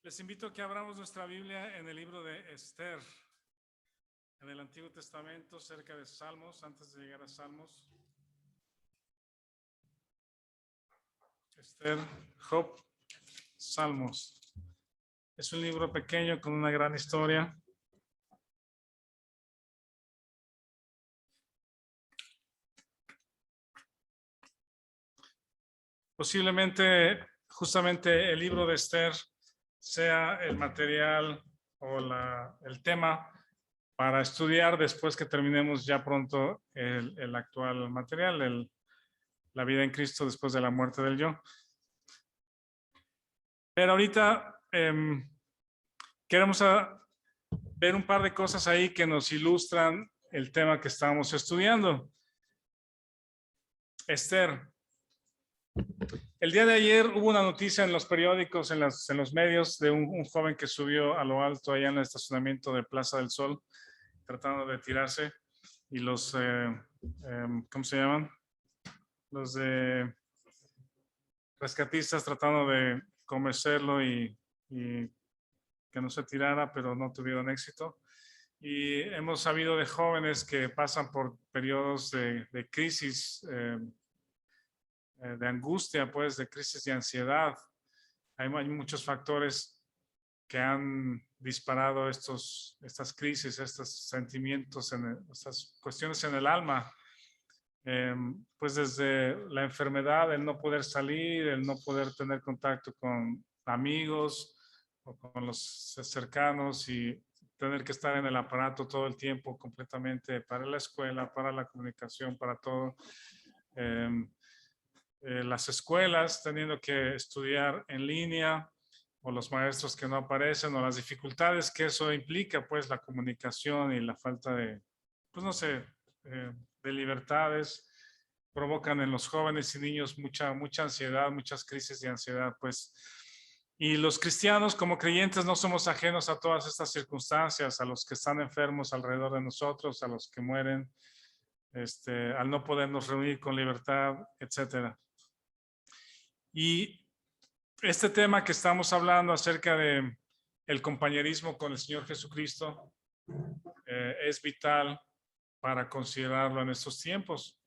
Les invito a que abramos nuestra Biblia en el libro de Esther, en el Antiguo Testamento, cerca de Salmos, antes de llegar a Salmos. Esther, Job, Salmos. Es un libro pequeño con una gran historia. Posiblemente, justamente el libro de Esther sea el material o el tema para estudiar después que terminemos ya pronto el actual material, la vida en Cristo después de la muerte del yo. Pero ahorita queremos ver un par de cosas ahí que nos ilustran el tema que estamos estudiando. Esther. El día de ayer hubo una noticia en los periódicos, en los medios, de un joven que subió a lo alto allá en el estacionamiento de Plaza del Sol, tratando de tirarse, y los, ¿cómo se llaman? Los de rescatistas tratando de convencerlo y que no se tirara, pero no tuvieron éxito. Y hemos sabido de jóvenes que pasan por periodos de crisis, de angustia, pues, de crisis de ansiedad. Hay muchos factores que han disparado estas crisis, estos sentimientos, estas cuestiones en el alma. Pues desde la enfermedad, el no poder salir, el no poder tener contacto con amigos o con los cercanos y tener que estar en el aparato todo el tiempo completamente para la escuela, para la comunicación, para todo. Las escuelas teniendo que estudiar en línea, o los maestros que no aparecen, o las dificultades que eso implica, pues la comunicación y la falta de, pues no sé, de libertades, provocan en los jóvenes y niños mucha ansiedad, muchas crisis de ansiedad, pues. Y los cristianos como creyentes no somos ajenos a todas estas circunstancias, a los que están enfermos alrededor de nosotros, a los que mueren, al no podernos reunir con libertad, etcétera. Y este tema que estamos hablando acerca de el compañerismo con el Señor Jesucristo es vital para considerarlo en estos tiempos.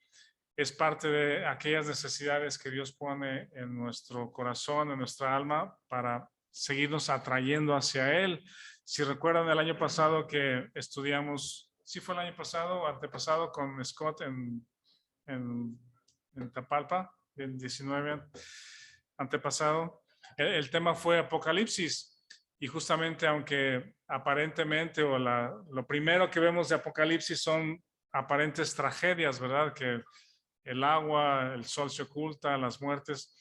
Es parte de aquellas necesidades que Dios pone en nuestro corazón, en nuestra alma, para seguirnos atrayendo hacia Él. Si recuerdan el año pasado que estudiamos, ¿sí fue el año pasado o antepasado con Scott en Tapalpa, el 19 antepasado? El tema fue Apocalipsis, y justamente aunque aparentemente lo primero que vemos de Apocalipsis son aparentes tragedias, ¿verdad? Que el agua, el sol se oculta, las muertes,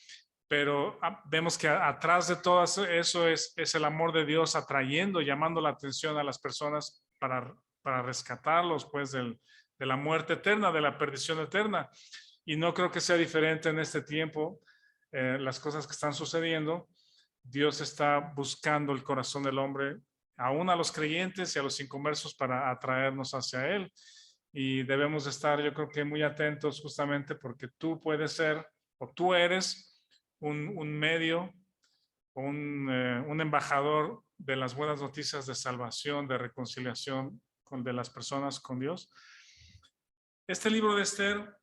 pero vemos que atrás de todo eso es el amor de Dios atrayendo, llamando la atención a las personas para rescatarlos pues de la muerte eterna, de la perdición eterna. Y no creo que sea diferente en este tiempo. Las cosas que están sucediendo, Dios está buscando el corazón del hombre, aún a los creyentes y a los inconversos, para atraernos hacia Él. Y debemos estar, yo creo que muy atentos, justamente porque tú puedes ser, o tú eres un medio, un embajador de las buenas noticias de salvación, de reconciliación de las personas con Dios. Este libro de Esther,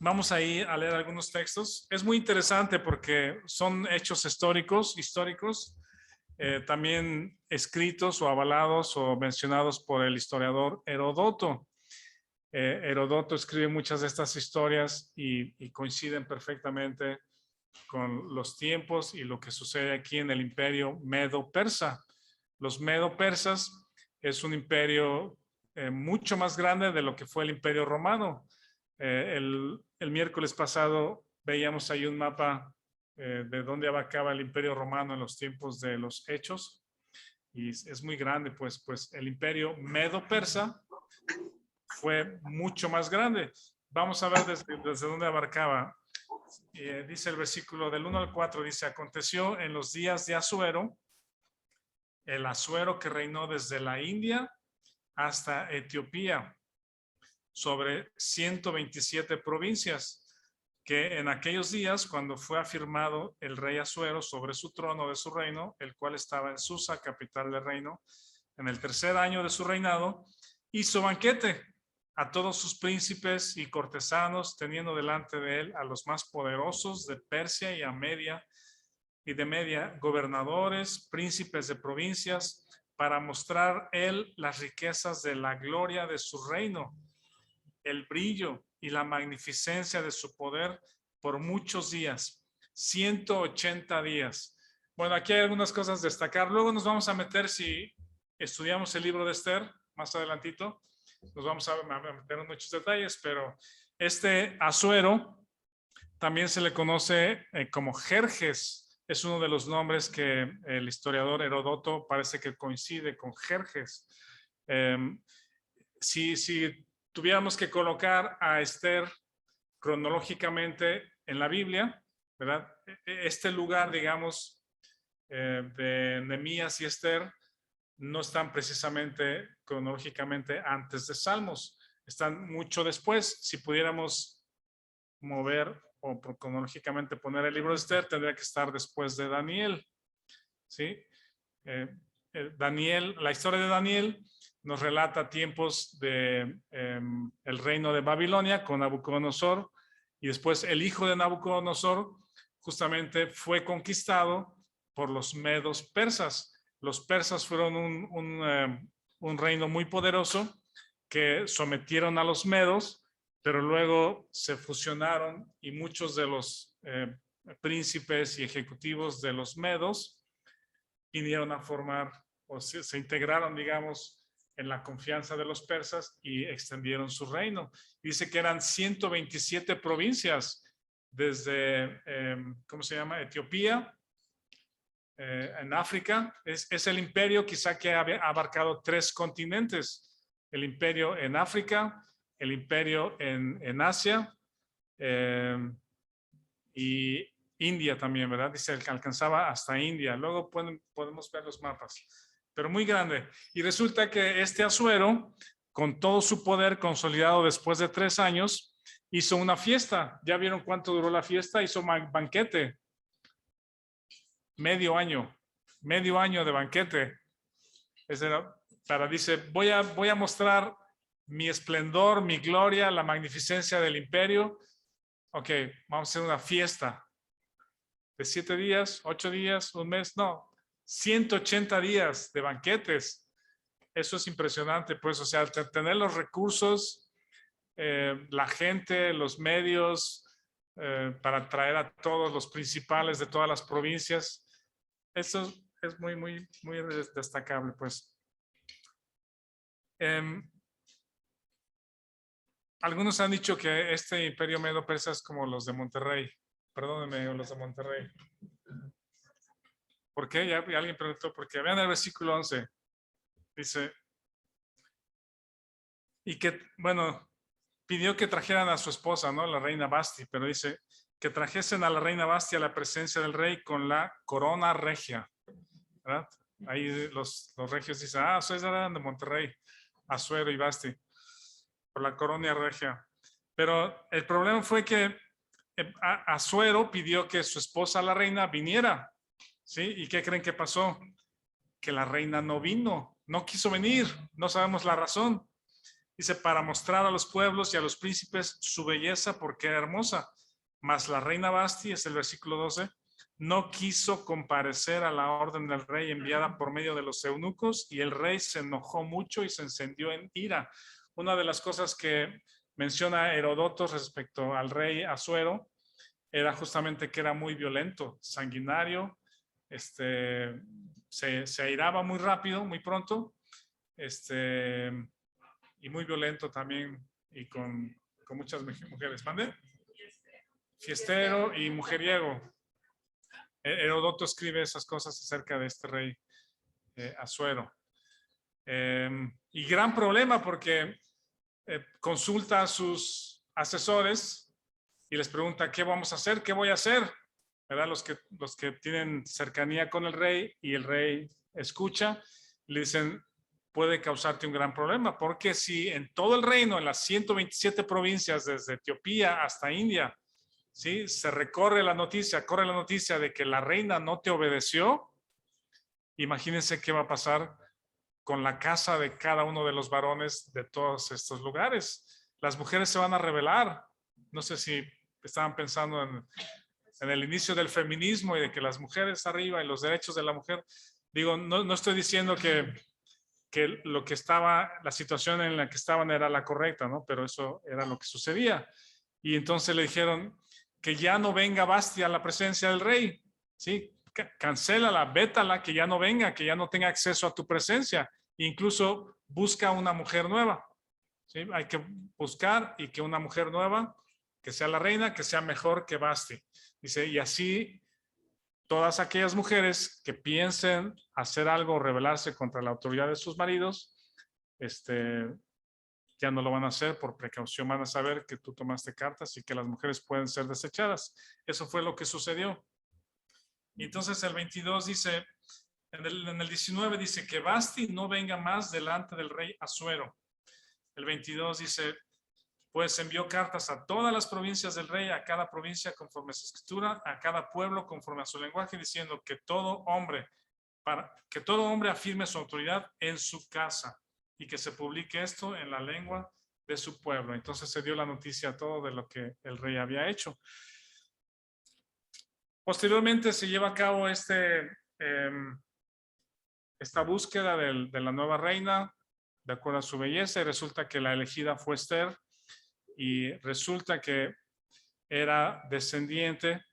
vamos ahí a leer algunos textos. Es muy interesante porque son hechos históricos, también escritos o avalados o mencionados por el historiador Heródoto. Heródoto escribe muchas de estas historias y coinciden perfectamente con los tiempos y lo que sucede aquí en el imperio medo-persa. Los medo-persas es un imperio mucho más grande de lo que fue el imperio romano. El miércoles pasado veíamos ahí un mapa de dónde abarcaba el imperio romano en los tiempos de los hechos, y es muy grande, pues el imperio medo-persa fue mucho más grande. Vamos a ver desde dónde abarcaba. Dice el versículo del 1 al 4, dice: aconteció en los días de Asuero, el Asuero que reinó desde la India hasta Etiopía, sobre 127 provincias. que en aquellos días, cuando fue afirmado el rey Asuero sobre su trono de su reino, el cual estaba en Susa, capital del reino, en el 3er año de su reinado, hizo banquete a todos sus príncipes y cortesanos, teniendo delante de él a los más poderosos de Persia y de Media, gobernadores, príncipes de provincias, para mostrar él las riquezas de la gloria de su reino, el brillo y la magnificencia de su poder por muchos días, 180 días. Bueno, aquí hay algunas cosas a destacar. Luego nos vamos a meter, si estudiamos el libro de Esther, más adelantito, nos vamos a meter en muchos detalles, pero este Asuero también se le conoce como Jerjes. Es uno de los nombres que el historiador Heródoto parece que coincide con Jerjes. Si tuviéramos que colocar a Esther cronológicamente en la Biblia, ¿verdad? Este lugar, digamos, de Nehemías y Esther no están precisamente cronológicamente antes de Salmos, están mucho después. Si pudiéramos mover o cronológicamente poner el libro de Esther, tendría que estar después de Daniel, ¿sí? Daniel, la historia de Daniel nos relata tiempos de el reino de Babilonia con Nabucodonosor, y después el hijo de Nabucodonosor justamente fue conquistado por los medos persas. Los persas fueron un reino muy poderoso que sometieron a los medos, pero luego se fusionaron y muchos de los príncipes y ejecutivos de los medos vinieron a formar o se integraron, digamos, en la confianza de los persas y extendieron su reino. Dice que eran 127 provincias desde, ¿cómo se llama? Etiopía, en África. Es el imperio quizá que ha abarcado 3 continentes. El imperio en África, el imperio en Asia y India también, ¿verdad? Dice que alcanzaba hasta India. Luego podemos ver los mapas, pero muy grande. Y resulta que este Asuero, con todo su poder consolidado después de 3 años, hizo una fiesta. ¿Ya vieron cuánto duró la fiesta? Hizo banquete. Medio año de banquete. Dice, voy a mostrar mi esplendor, mi gloria, la magnificencia del imperio. Ok, vamos a hacer una fiesta de 7 días, 8 días, un mes, no, 180 días de banquetes. Eso es impresionante, pues, o sea, tener los recursos, la gente, los medios, para traer a todos los principales de todas las provincias. Eso es muy, muy, muy destacable, pues. Algunos han dicho que este imperio medo-persa es como los de Monterrey. Perdónenme, los de Monterrey. ¿Por qué? Ya alguien preguntó, porque vean el versículo 11. Dice, y que, bueno, pidió que trajeran a su esposa, ¿no? La reina Basti, pero dice que trajesen a la reina Basti a la presencia del rey con la corona regia, ¿verdad? Ahí los regios dicen, ustedes eran de Monterrey, Asuero y Basti, por la corona regia. Pero el problema fue que Asuero pidió que su esposa, la reina, viniera, ¿sí? ¿Y qué creen que pasó? Que la reina no vino, no quiso venir, no sabemos la razón. Dice, para mostrar a los pueblos y a los príncipes su belleza porque era hermosa. Mas la reina Basti, es el versículo 12, no quiso comparecer a la orden del rey enviada por medio de los eunucos, y el rey se enojó mucho y se encendió en ira. Una de las cosas que menciona Heródoto respecto al rey Asuero era justamente que era muy violento, sanguinario, se airaba muy rápido, muy pronto, y muy violento también, y con muchas mujeres. ¿Mande? Fiestero y mujeriego. Heródoto escribe esas cosas acerca de este rey Asuero. Y gran problema porque consulta a sus asesores y les pregunta, ¿qué vamos a hacer? ¿Qué voy a hacer? ¿Verdad? Los que tienen cercanía con el rey, y el rey escucha, le dicen, puede causarte un gran problema, porque si en todo el reino, en las 127 provincias, desde Etiopía hasta India, ¿sí? Se corre la noticia de que la reina no te obedeció. Imagínense qué va a pasar con la casa de cada uno de los varones de todos estos lugares. Las mujeres se van a rebelar. No sé si estaban pensando en el inicio del feminismo y de que las mujeres arriba y los derechos de la mujer. Digo, no estoy diciendo que lo que estaba, la situación en la que estaban era la correcta, ¿no? Pero eso era lo que sucedía. Y entonces le dijeron que ya no venga Vasti a la presencia del rey, ¿sí? Cancélala, vétala, que ya no venga, que ya no tenga acceso a tu presencia. Incluso busca una mujer nueva, ¿sí? Hay que buscar y que una mujer nueva, que sea la reina, que sea mejor que Vasti. Dice, y así todas aquellas mujeres que piensen hacer algo, rebelarse contra la autoridad de sus maridos, ya no lo van a hacer por precaución, van a saber que tú tomaste cartas y que las mujeres pueden ser desechadas. Eso fue lo que sucedió. Y entonces el 22 dice, en el 19 dice que Vasti no venga más delante del rey Asuero. El 22 dice, pues envió cartas a todas las provincias del rey, a cada provincia conforme a su escritura, a cada pueblo conforme a su lenguaje, diciendo que todo hombre afirme su autoridad en su casa y que se publique esto en la lengua de su pueblo. Entonces se dio la noticia a todo de lo que el rey había hecho. Posteriormente se lleva a cabo esta búsqueda de la nueva reina, de acuerdo a su belleza, y resulta que la elegida fue Esther, y resulta que era descendiente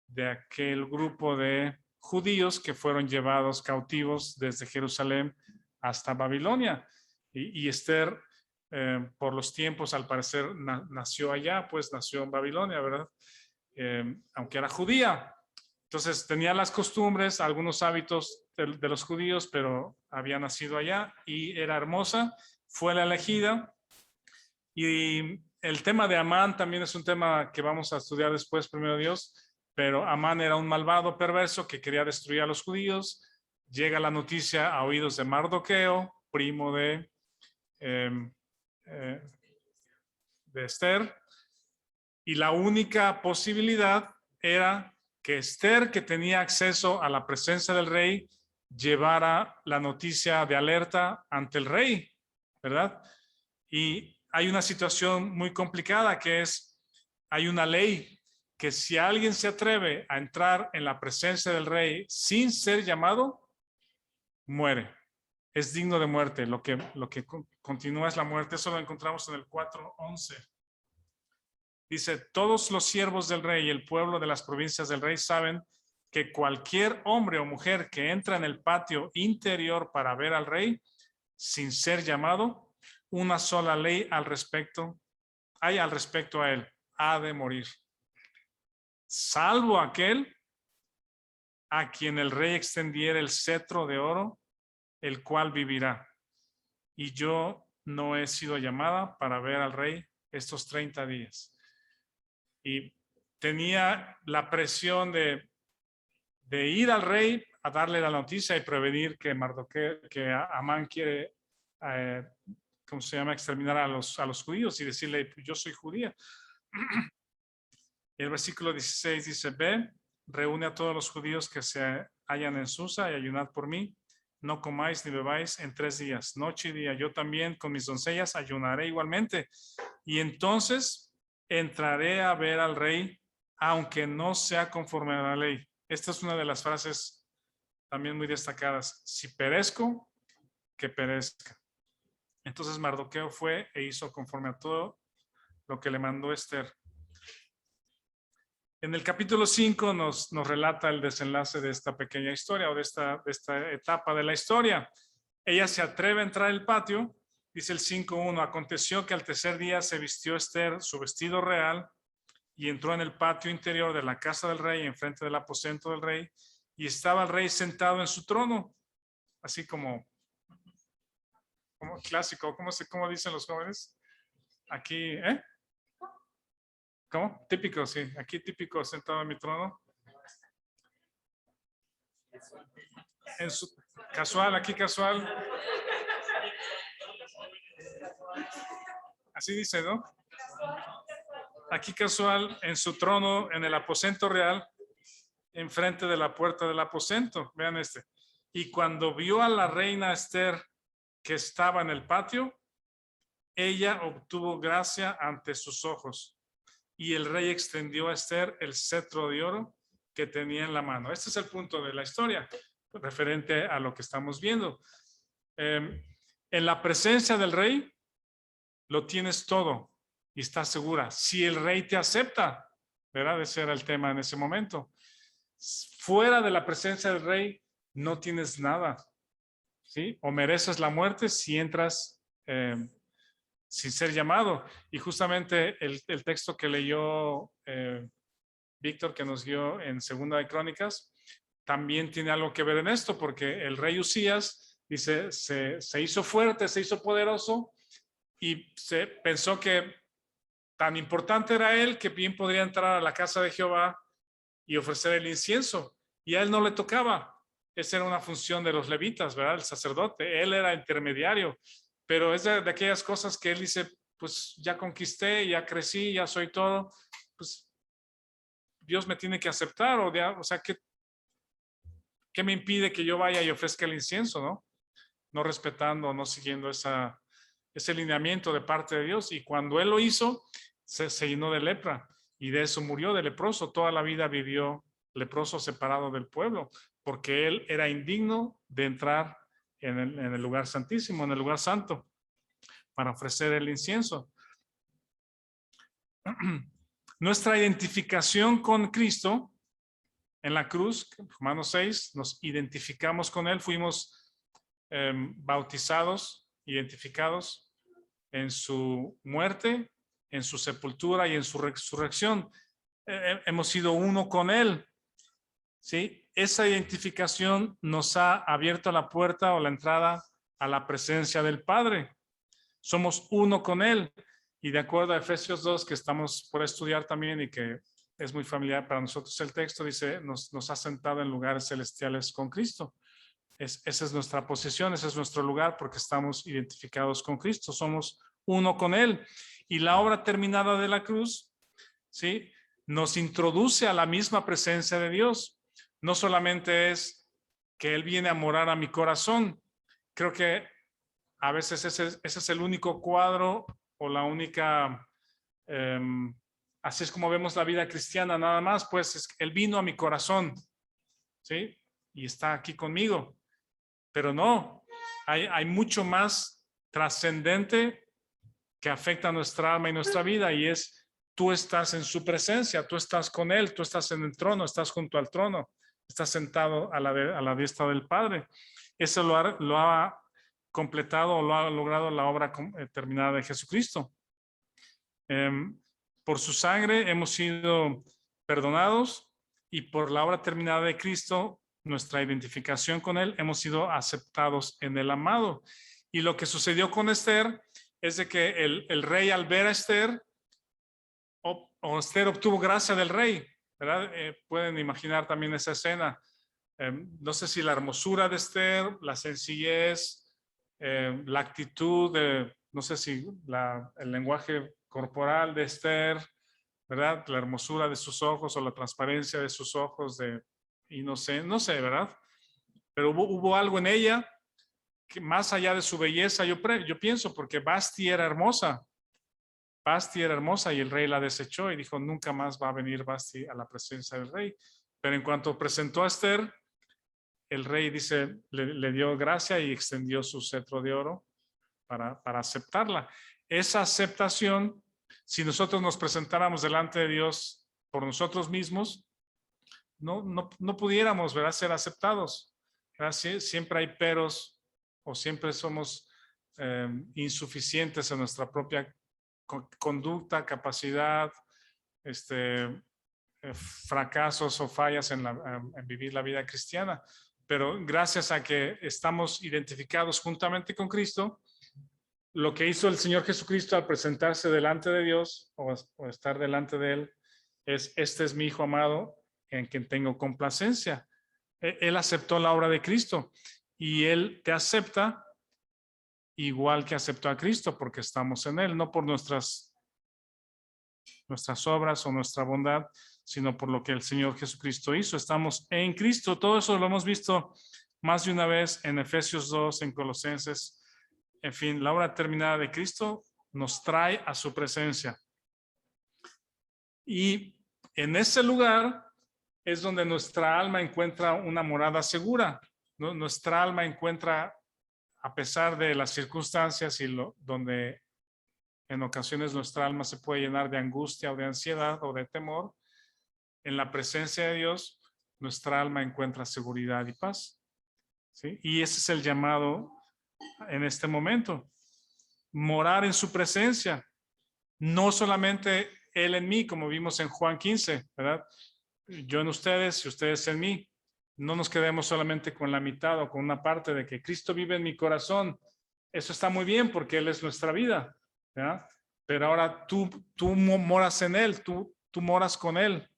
de aquel grupo de judíos que fueron llevados cautivos desde Jerusalén hasta Babilonia. Y Esther, por los tiempos, al parecer, nació allá, pues nació en Babilonia, ¿verdad? Aunque era judía. Entonces tenía las costumbres, algunos hábitos de los judíos, pero había nacido allá y era hermosa, fue la elegida. Y el tema de Amán también es un tema que vamos a estudiar después, primero Dios, pero Amán era un malvado perverso que quería destruir a los judíos. Llega la noticia a oídos de Mardoqueo, primo de Esther, y la única posibilidad era que Esther, que tenía acceso a la presencia del rey, llevara la noticia de alerta ante el rey, ¿verdad? Y hay una situación muy complicada que es, hay una ley que si alguien se atreve a entrar en la presencia del rey sin ser llamado, muere. Es digno de muerte. Lo que continúa es la muerte. Eso lo encontramos en el 4:11. Dice, todos los siervos del rey y el pueblo de las provincias del rey saben que cualquier hombre o mujer que entra en el patio interior para ver al rey sin ser llamado, una sola ley al respecto a él, ha de morir. Salvo aquel a quien el rey extendiera el cetro de oro, el cual vivirá. Y yo no he sido llamada para ver al rey estos 30 días. Y tenía la presión de ir al rey a darle la noticia y prevenir que Amán quiere, ¿cómo se llama?, exterminar a los judíos y decirle, yo soy judía. El versículo 16 dice, ve, reúne a todos los judíos que se hallan en Susa y ayunad por mí. No comáis ni bebáis en 3 días, noche y día. Yo también con mis doncellas ayunaré igualmente. Y entonces entraré a ver al rey, aunque no sea conforme a la ley. Esta es una de las frases también muy destacadas. Si perezco, que perezca. Entonces Mardoqueo fue e hizo conforme a todo lo que le mandó Esther. En el capítulo 5 nos relata el desenlace de esta pequeña historia o de esta etapa de la historia. Ella se atreve a entrar al patio, dice el 5:1, aconteció que al tercer día se vistió Esther su vestido real y entró en el patio interior de la casa del rey, enfrente del aposento del rey, y estaba el rey sentado en su trono, así como clásico, ¿cómo dicen los jóvenes? Aquí, ¿eh? ¿Cómo? Típico, sí. Aquí típico, sentado en mi trono. En su, casual, aquí casual. Así dice, ¿no? aquí casual, en su trono, en el aposento real, enfrente de la puerta del aposento. Vean este. Y cuando vio a la reina Esther que estaba en el patio, ella obtuvo gracia ante sus ojos. Y el rey extendió a Esther el cetro de oro que tenía en la mano. Este es el punto de la historia, referente a lo que estamos viendo. En la presencia del rey, lo tienes todo y estás segura. Si el rey te acepta, ¿verdad? Ese era el tema en ese momento. Fuera de la presencia del rey, no tienes nada, ¿sí? O mereces la muerte si entras sin ser llamado. Y justamente el texto que leyó Víctor, que nos dio en Segunda de Crónicas, también tiene algo que ver en esto, porque el rey Usías, dice, se hizo fuerte, se hizo poderoso, y se pensó que tan importante era él que bien podría entrar a la casa de Jehová y ofrecer el incienso. Y a él no le tocaba. Esa era una función de los levitas, ¿verdad? El sacerdote. Él era intermediario. Pero es de aquellas cosas que él dice, pues ya conquisté, ya crecí, ya soy todo. Pues Dios me tiene que aceptar. O sea, ¿qué me impide que yo vaya y ofrezca el incienso, no? No respetando, no siguiendo ese lineamiento de parte de Dios. Y cuando él lo hizo, se llenó de lepra y de eso murió, de leproso. Toda la vida vivió leproso, separado del pueblo, porque él era indigno de entrar en el lugar santísimo, en el lugar santo, para ofrecer el incienso. Nuestra identificación con Cristo en la cruz, Romanos 6, nos identificamos con él, fuimos bautizados, identificados en su muerte, en su sepultura y en su resurrección. Hemos sido uno con él, ¿sí? Esa identificación nos ha abierto la puerta o la entrada a la presencia del Padre. Somos uno con él. Y de acuerdo a Efesios 2, que estamos por estudiar también y que es muy familiar para nosotros el texto, dice, nos ha sentado en lugares celestiales con Cristo. Esa es nuestra posición, ese es nuestro lugar, porque estamos identificados con Cristo, somos uno con él. Y la obra terminada de la cruz, ¿sí?, nos introduce a la misma presencia de Dios. No solamente es que él viene a morar a mi corazón. Creo que a veces ese es el único cuadro o la única, así es como vemos la vida cristiana, nada más, pues él vino a mi corazón, ¿sí? Y está aquí conmigo. Pero no, hay mucho más trascendente que afecta a nuestra alma y nuestra vida, y es, tú estás en su presencia, tú estás con él, tú estás en el trono, estás junto al trono, estás sentado a la diestra del Padre. Eso lo ha completado o lo ha logrado la obra terminada de Jesucristo. Por su sangre hemos sido perdonados, y por la obra terminada de Cristo, nuestra identificación con él, hemos sido aceptados en el amado. Y lo que sucedió con Esther es de que el rey, al ver a Esther, o Esther obtuvo gracia del rey, ¿verdad? Pueden imaginar también esa escena. No sé si la hermosura de Esther, la sencillez, la actitud, no sé si el lenguaje corporal de Esther, ¿verdad? La hermosura de sus ojos o la transparencia de sus ojos, y no sé, ¿verdad? Pero hubo algo en ella que, más allá de su belleza, yo pienso, porque Vasti era hermosa y el rey la desechó y dijo, nunca más va a venir Vasti a la presencia del rey. Pero en cuanto presentó a Esther, el rey, dice, le dio gracia y extendió su cetro de oro para aceptarla. Esa aceptación, si nosotros nos presentáramos delante de Dios por nosotros mismos, no pudiéramos, ¿verdad?, ser aceptados, ¿verdad? Siempre hay peros, o siempre somos insuficientes en nuestra propia conducta, capacidad, fracasos o fallas en vivir la vida cristiana. Pero gracias a que estamos identificados juntamente con Cristo, lo que hizo el Señor Jesucristo al presentarse delante de Dios o estar delante de él es, este es mi Hijo amado en quien tengo complacencia. Él aceptó la obra de Cristo y él te acepta igual que aceptó a Cristo, porque estamos en él, no por nuestras nuestras obras o nuestra bondad, sino por lo que el Señor Jesucristo hizo. Estamos en Cristo. Todo eso lo hemos visto más de una vez en Efesios 2, en Colosenses. En fin, la obra terminada de Cristo nos trae a su presencia. Y en ese lugar es donde nuestra alma encuentra una morada segura. Nuestra alma encuentra, a pesar de las circunstancias y donde en ocasiones nuestra alma se puede llenar de angustia o de ansiedad o de temor, en la presencia de Dios, nuestra alma encuentra seguridad y paz. ¿Sí? Y ese es el llamado en este momento. Morar en su presencia. No solamente Él en mí, como vimos en Juan 15, ¿verdad? Yo en ustedes y ustedes en mí. No nos quedemos solamente con la mitad o con una parte de que Cristo vive en mi corazón. Eso está muy bien porque Él es nuestra vida, ¿verdad? Pero ahora tú moras en Él, tú moras con Él,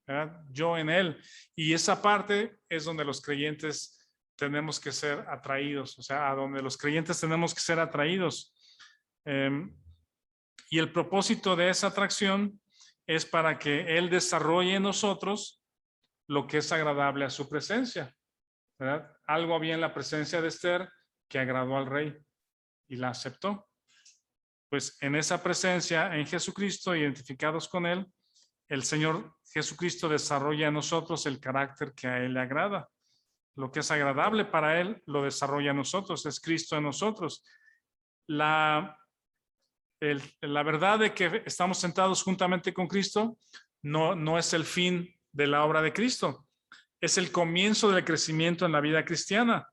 ¿verdad? Yo en Él. Y esa parte es donde los creyentes tenemos que ser atraídos, o sea, a donde los creyentes tenemos que ser atraídos. Y el propósito de esa atracción es para que Él desarrolle en nosotros lo que es agradable a su presencia, ¿verdad? Algo había en la presencia de Esther que agradó al rey y la aceptó. Pues en esa presencia, en Jesucristo, identificados con Él, el Señor Jesucristo desarrolla en nosotros el carácter que a Él le agrada. Lo que es agradable para Él lo desarrolla en nosotros, es Cristo en nosotros. La verdad de que estamos sentados juntamente con Cristo no es el fin de la obra de Cristo. Es el comienzo del crecimiento en la vida cristiana.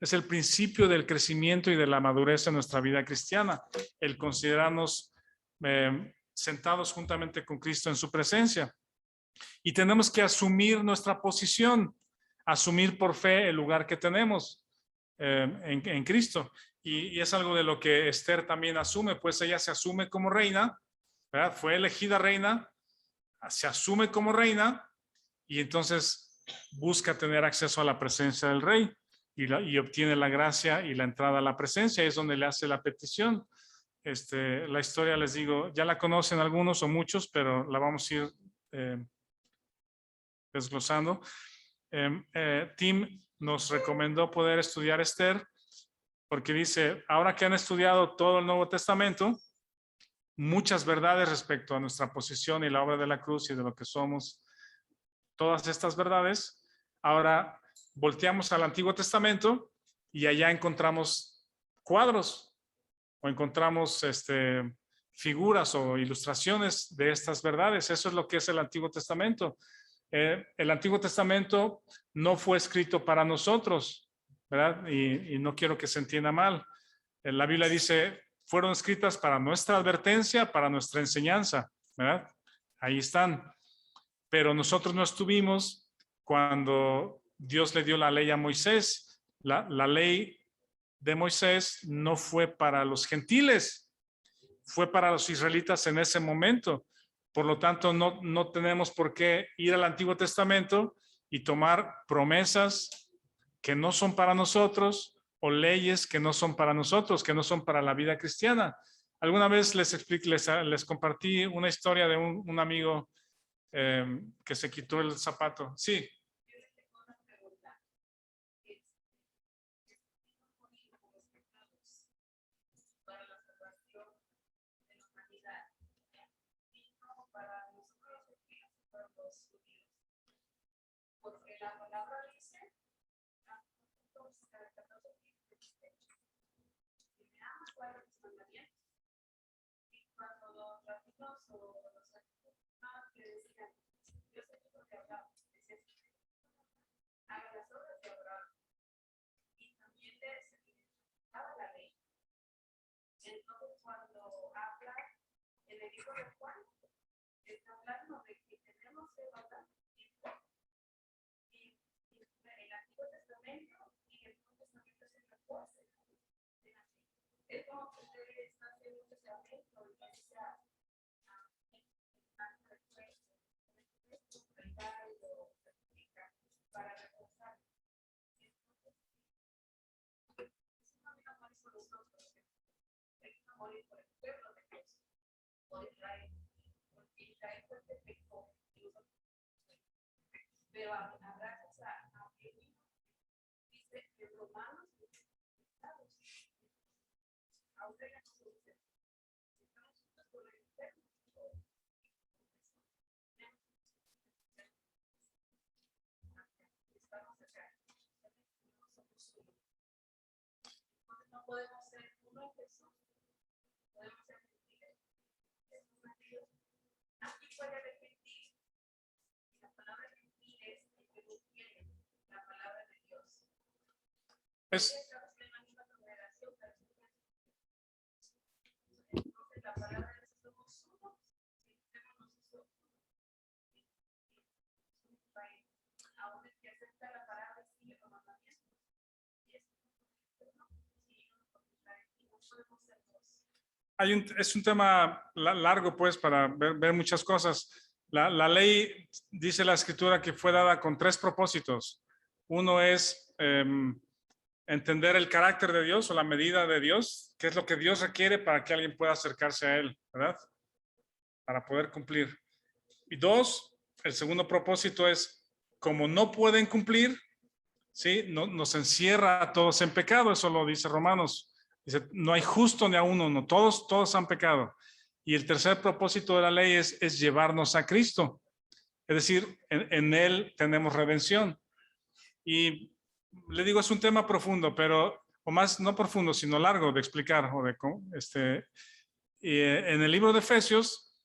Es el principio del crecimiento y de la madurez en nuestra vida cristiana. El considerarnos sentados juntamente con Cristo en su presencia. Y tenemos que asumir nuestra posición, asumir por fe el lugar que tenemos en Cristo. Y es algo de lo que Esther también asume, pues ella se asume como reina, ¿verdad? Fue elegida reina, se asume como reina y entonces busca tener acceso a la presencia del rey y obtiene la gracia y la entrada a la presencia. Es donde le hace la petición. La historia, les digo, ya la conocen algunos o muchos, pero la vamos a ir desglosando. Tim nos recomendó poder estudiar Esther porque dice, ahora que han estudiado todo el Nuevo Testamento, muchas verdades respecto a nuestra posición y la obra de la cruz y de lo que somos, todas estas verdades, ahora volteamos al Antiguo Testamento y allá encontramos cuadros o encontramos figuras o ilustraciones de estas verdades. Eso es lo que es el Antiguo Testamento. El Antiguo Testamento no fue escrito para nosotros, ¿verdad? Y no quiero que se entienda mal. La Biblia dice, fueron escritas para nuestra advertencia, para nuestra enseñanza, ¿verdad? Ahí están. Pero nosotros no estuvimos cuando Dios le dio la ley a Moisés. La ley de Moisés no fue para los gentiles, fue para los israelitas en ese momento. Por lo tanto, no tenemos por qué ir al Antiguo Testamento y tomar promesas que no son para nosotros o leyes que no son para nosotros, que no son para la vida cristiana. Alguna vez les compartí una historia de un amigo que se quitó el zapato. Sí. Entonces, cuando habla en el libro de Juan, está hablando de que tenemos que guardar y el Antiguo Testamento y el Nuevo Testamento se refuerzan. Es como que usted está haciendo un testamento y esa para reforzar. Es una vida más por nosotros. Morir por el pueblo de Dios, por Israel, porque Israel fue el que pecó, pero gracias a que dice en Romanos, ahora ya no se dice, estamos juntos con el Eterno. Estamos acá. No podemos ser uno en Jesús, podemos ser gentiles. Aquí puede haber gentil. La palabra gentil es el que no tiene la palabra de Dios. Es, Estamos en la misma congregación, pero entonces la palabra de Dios somos uno, si tenemos nosotros. Aún el que acepta la palabra sigue los mandamientos. Y es es un tema largo, pues, para ver muchas cosas. La ley, dice la escritura, que fue dada con 3 propósitos. Uno es entender el carácter de Dios o la medida de Dios, qué es lo que Dios requiere para que alguien pueda acercarse a Él, ¿verdad? Para poder cumplir. Y 2, el segundo propósito es, como no pueden cumplir, ¿sí? Nos encierra a todos en pecado, eso lo dice Romanos. Dice, no hay justo ni a uno, no, todos han pecado. Y el tercer propósito de la ley es llevarnos a Cristo. Es decir, en Él tenemos redención. Y le digo, es un tema profundo, pero, o más, no profundo, sino largo de explicar. En el libro de Efesios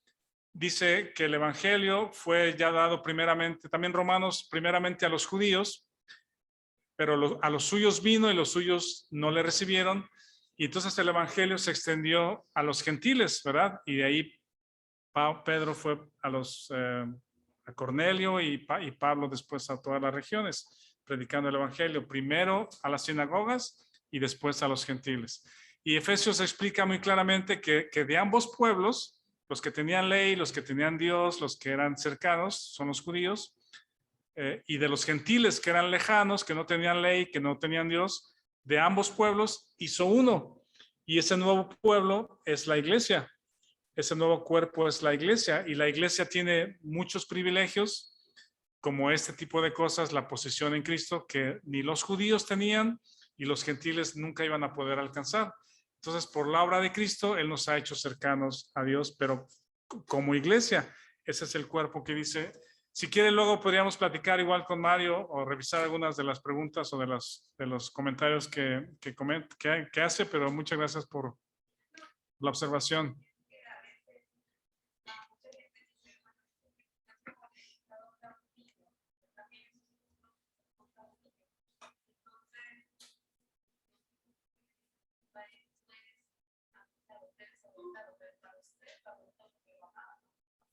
dice que el Evangelio fue ya dado primeramente, también Romanos, primeramente a los judíos, pero a los suyos vino y los suyos no le recibieron. Y entonces el Evangelio se extendió a los gentiles, ¿verdad? Y de ahí Pedro fue a Cornelio y Pablo después a todas las regiones, predicando el Evangelio, primero a las sinagogas y después a los gentiles. Y Efesios explica muy claramente que de ambos pueblos, los que tenían ley, los que tenían Dios, los que eran cercanos, son los judíos, y de los gentiles que eran lejanos, que no tenían ley, que no tenían Dios, de ambos pueblos hizo uno. Y ese nuevo pueblo es la iglesia. Ese nuevo cuerpo es la iglesia. Y la iglesia tiene muchos privilegios, como este tipo de cosas, la posición en Cristo, que ni los judíos tenían y los gentiles nunca iban a poder alcanzar. Entonces, por la obra de Cristo, Él nos ha hecho cercanos a Dios, pero como iglesia, ese es el cuerpo que dice. Si quiere, luego podríamos platicar igual con Mario o revisar algunas de las preguntas o de los comentarios que hace, pero muchas gracias por la observación.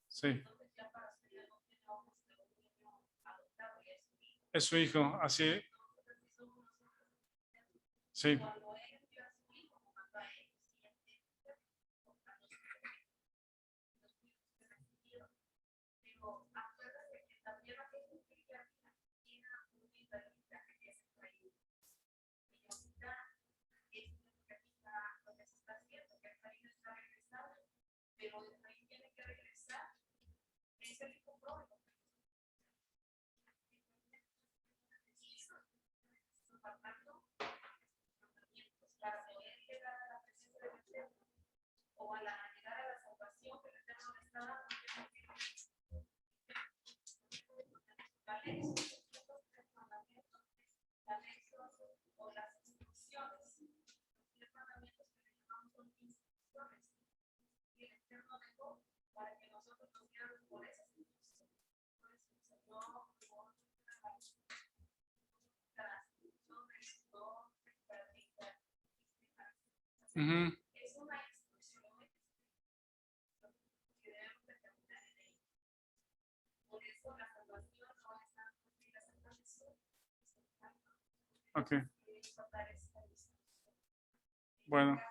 Sí. Es su hijo, así. Sí. Pero Efraín tiene que regresar, es el hijo pródigo. Para poder llegar a la presencia del Eterno o llegar a la salvación que el Eterno le está dando. La ley son los 3 mandamientos, la ley o las instrucciones, los 3 mandamientos que le llamamos son instrucciones. Y el Eterno dejó para que nosotros nos guiáramos por esas instrucciones. Por eso no por las instrucciones, no practicar. Es una instrucción que debemos de caminar en ella. Por eso la salvación no está en la salvación. Ok. Bueno.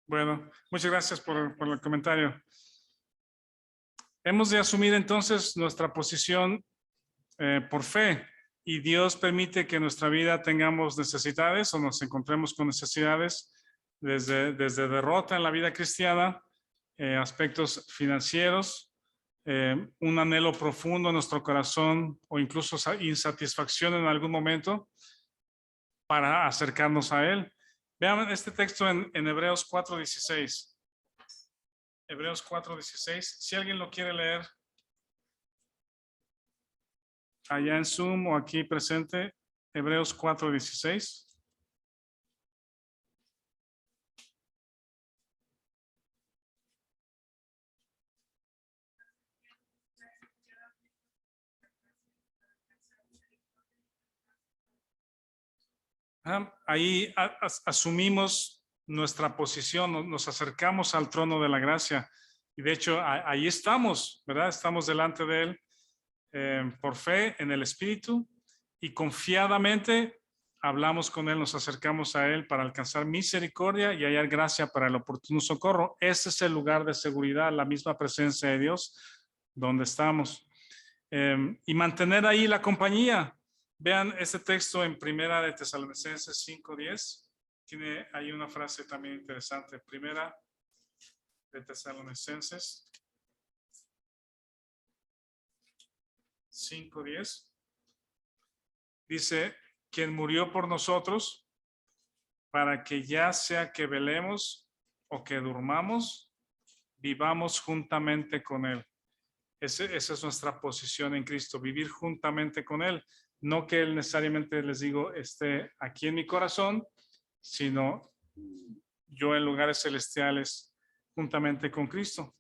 Bueno, muchas gracias por el comentario. Hemos de asumir entonces nuestra posición por fe. Y Dios permite que en nuestra vida tengamos necesidades o nos encontremos con necesidades desde derrota en la vida cristiana, aspectos financieros, un anhelo profundo en nuestro corazón o incluso insatisfacción en algún momento para acercarnos a Él. Vean este texto en Hebreos 4:16. Hebreos 4:16. Si alguien lo quiere leer allá en Zoom o aquí presente, Hebreos 4:16. Ahí asumimos nuestra posición, nos acercamos al trono de la gracia y de hecho ahí estamos, ¿verdad? Estamos delante de Él por fe en el Espíritu y confiadamente hablamos con Él, nos acercamos a Él para alcanzar misericordia y hallar gracia para el oportuno socorro. Ese es el lugar de seguridad, la misma presencia de Dios donde estamos. Y mantener ahí la compañía. Vean este texto en Primera de Tesalonicenses 5:10. Tiene ahí una frase también interesante. Primera de Tesalonicenses 5:10. Dice, quien murió por nosotros para que ya sea que velemos o que durmamos, vivamos juntamente con Él. Esa es nuestra posición en Cristo, vivir juntamente con Él. No que Él necesariamente, les digo, esté aquí en mi corazón, sino yo en lugares celestiales juntamente con Cristo.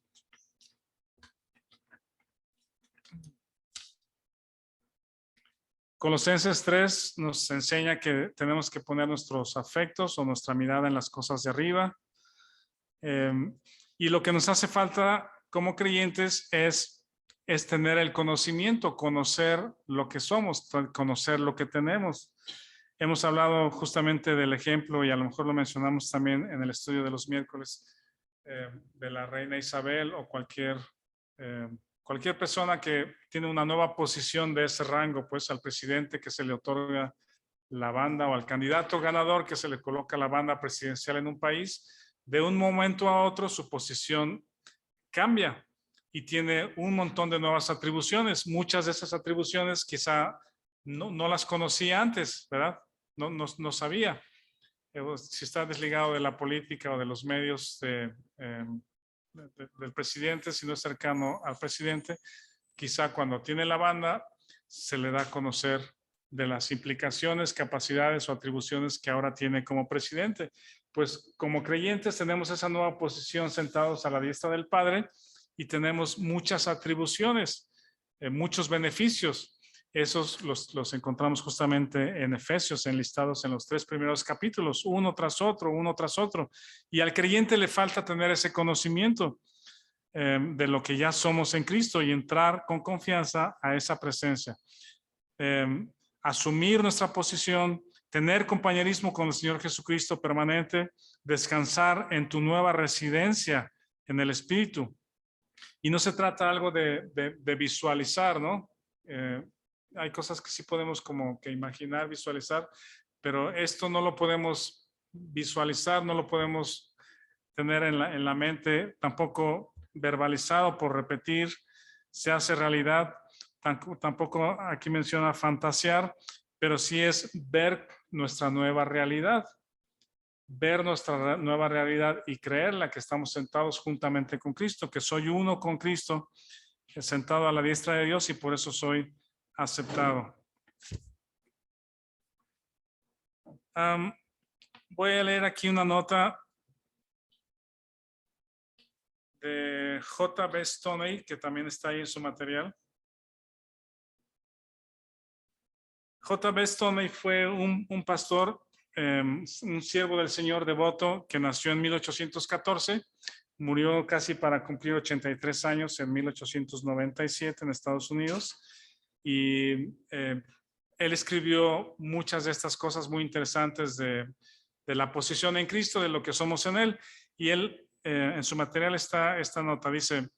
Colosenses 3 nos enseña que tenemos que poner nuestros afectos o nuestra mirada en las cosas de arriba. Y lo que nos hace falta como creyentes es tener el conocimiento, conocer lo que somos, conocer lo que tenemos. Hemos hablado justamente del ejemplo y a lo mejor lo mencionamos también en el estudio de los miércoles de la reina Isabel o cualquier persona que tiene una nueva posición de ese rango, pues al presidente que se le otorga la banda o al candidato ganador que se le coloca la banda presidencial en un país, de un momento a otro su posición cambia y tiene un montón de nuevas atribuciones. Muchas de esas atribuciones quizá no las conocía antes, ¿verdad? No sabía. Si está desligado de la política o de los medios del presidente, si no es cercano al presidente, quizá cuando tiene la banda se le da a conocer de las implicaciones, capacidades o atribuciones que ahora tiene como presidente. Pues como creyentes tenemos esa nueva posición sentados a la diestra del Padre y tenemos muchas atribuciones, muchos beneficios. Esos los encontramos justamente en Efesios, enlistados en los 3 primeros capítulos, uno tras otro, uno tras otro. Y al creyente le falta tener ese conocimiento de lo que ya somos en Cristo y entrar con confianza a esa presencia. Asumir nuestra posición, tener compañerismo con el Señor Jesucristo permanente, descansar en tu nueva residencia en el Espíritu. Y no se trata algo de visualizar, ¿no? Hay cosas que sí podemos como que imaginar, visualizar, pero esto no lo podemos visualizar, no lo podemos tener en la mente, tampoco verbalizado por repetir, se hace realidad. Tampoco aquí menciona fantasear, pero sí es ver nuestra nueva realidad. Ver nuestra nueva realidad y creerla, que estamos sentados juntamente con Cristo, que soy uno con Cristo, sentado a la diestra de Dios y por eso soy aceptado. Voy a leer aquí una nota de J.B. Stoney, que también está ahí en su material. J.B. Stoney fue un pastor, un siervo del Señor devoto que nació en 1814, murió casi para cumplir 83 años en 1897 en Estados Unidos y él escribió muchas de estas cosas muy interesantes de la posición en Cristo, de lo que somos en Él, y él en su material está esta nota, dice: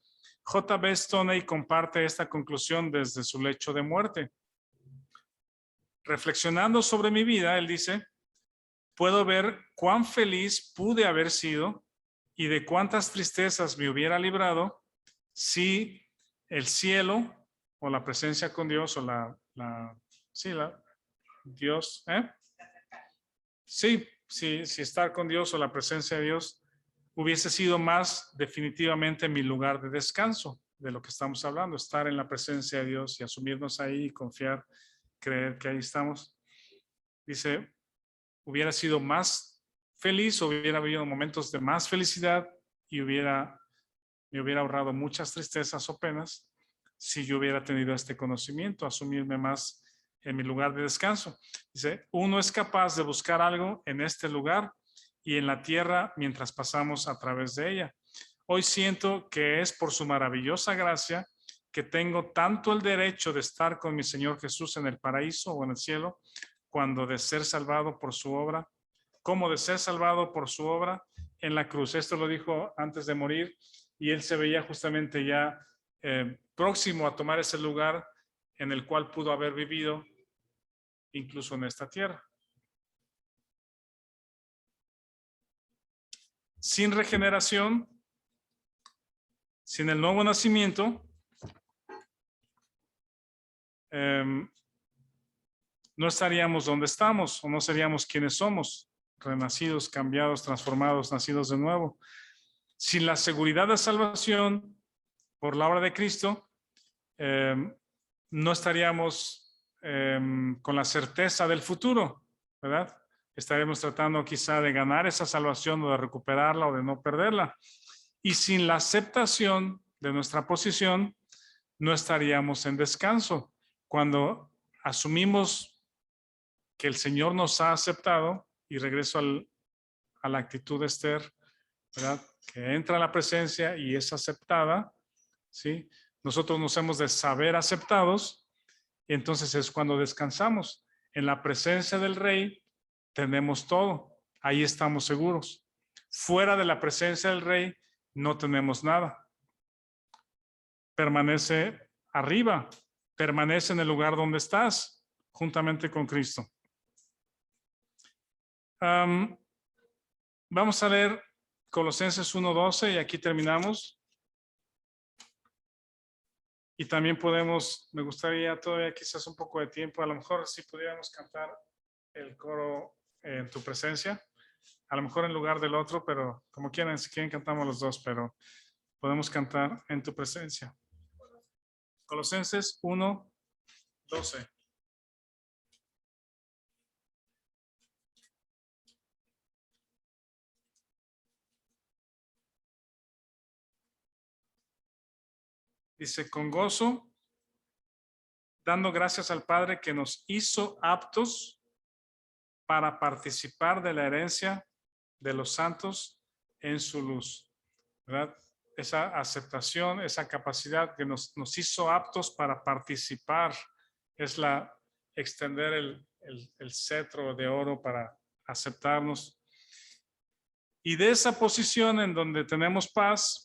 J.B. Stoney comparte esta conclusión desde su lecho de muerte. reflexionando sobre mi vida, él dice, puedo ver cuán feliz pude haber sido y de cuántas tristezas me hubiera librado si el cielo o la presencia con Dios o Dios, sí, estar con Dios o la presencia de Dios hubiese sido más definitivamente mi lugar de descanso, de lo que estamos hablando, estar en la presencia de Dios y asumirnos ahí y confiar, creer que ahí estamos. Dice, hubiera sido más feliz, hubiera habido momentos de más felicidad y me hubiera ahorrado muchas tristezas o penas si yo hubiera tenido este conocimiento, asumirme más en mi lugar de descanso. Dice, uno es capaz de buscar algo en este lugar y en la tierra mientras pasamos a través de ella. Hoy siento que es por su maravillosa gracia que tengo tanto el derecho de estar con mi Señor Jesús en el paraíso o en el cielo, cuando de ser salvado por su obra, como de ser salvado por su obra en la cruz. Esto lo dijo antes de morir y él se veía justamente ya próximo a tomar ese lugar en el cual pudo haber vivido incluso en esta tierra. Sin regeneración, sin el nuevo nacimiento, no estaríamos donde estamos o no seríamos quienes somos, renacidos, cambiados, transformados, nacidos de nuevo. Sin la seguridad de salvación por la obra de Cristo, no estaríamos con la certeza del futuro, ¿verdad? Estaremos tratando quizá de ganar esa salvación o de recuperarla o de no perderla. Y sin la aceptación de nuestra posición, no estaríamos en descanso. Cuando asumimos que el Señor nos ha aceptado, y regreso a la actitud de Esther, ¿verdad? Que entra a la presencia y es aceptada, ¿sí? Nosotros nos hemos de saber aceptados y entonces es cuando descansamos. En la presencia del Rey tenemos todo, ahí estamos seguros. Fuera de la presencia del Rey no tenemos nada. Permanece arriba, permanece en el lugar donde estás, juntamente con Cristo. Vamos a leer Colosenses 1:12 y aquí terminamos. Y también me gustaría todavía quizás un poco de tiempo, a lo mejor si pudiéramos cantar el coro en tu presencia, a lo mejor en lugar del otro, pero como quieran, si quieren cantamos los dos, pero podemos cantar en tu presencia. Colosenses 1:12. Dice, con gozo, dando gracias al Padre que nos hizo aptos para participar de la herencia de los santos en su luz, ¿verdad? Esa aceptación, esa capacidad que nos hizo aptos para participar, es extender el cetro de oro para aceptarnos. Y de esa posición en donde tenemos paz,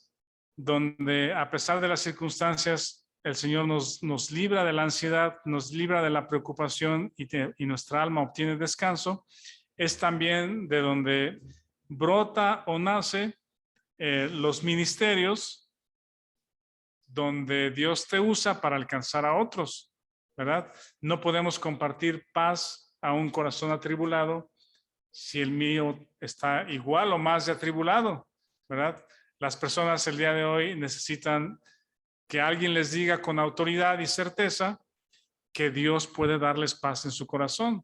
donde a pesar de las circunstancias, el Señor nos libra de la ansiedad, nos libra de la preocupación y nuestra alma obtiene descanso, es también de donde brota o nace los ministerios donde Dios te usa para alcanzar a otros, ¿verdad? No podemos compartir paz a un corazón atribulado si el mío está igual o más de atribulado, ¿verdad? Las personas el día de hoy necesitan que alguien les diga con autoridad y certeza que Dios puede darles paz en su corazón,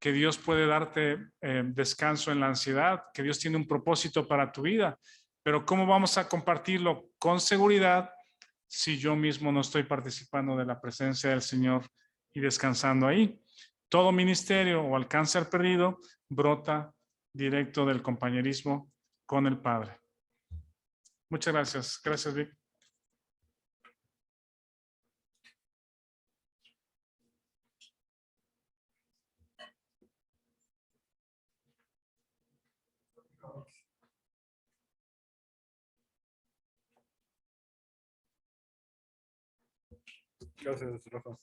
que Dios puede darte descanso en la ansiedad, que Dios tiene un propósito para tu vida. Pero ¿cómo vamos a compartirlo con seguridad si yo mismo no estoy participando de la presencia del Señor y descansando ahí? Todo ministerio o alcance al perdido brota directo del compañerismo con el Padre. Muchas gracias. Gracias, Vic. Gracias, Rafa.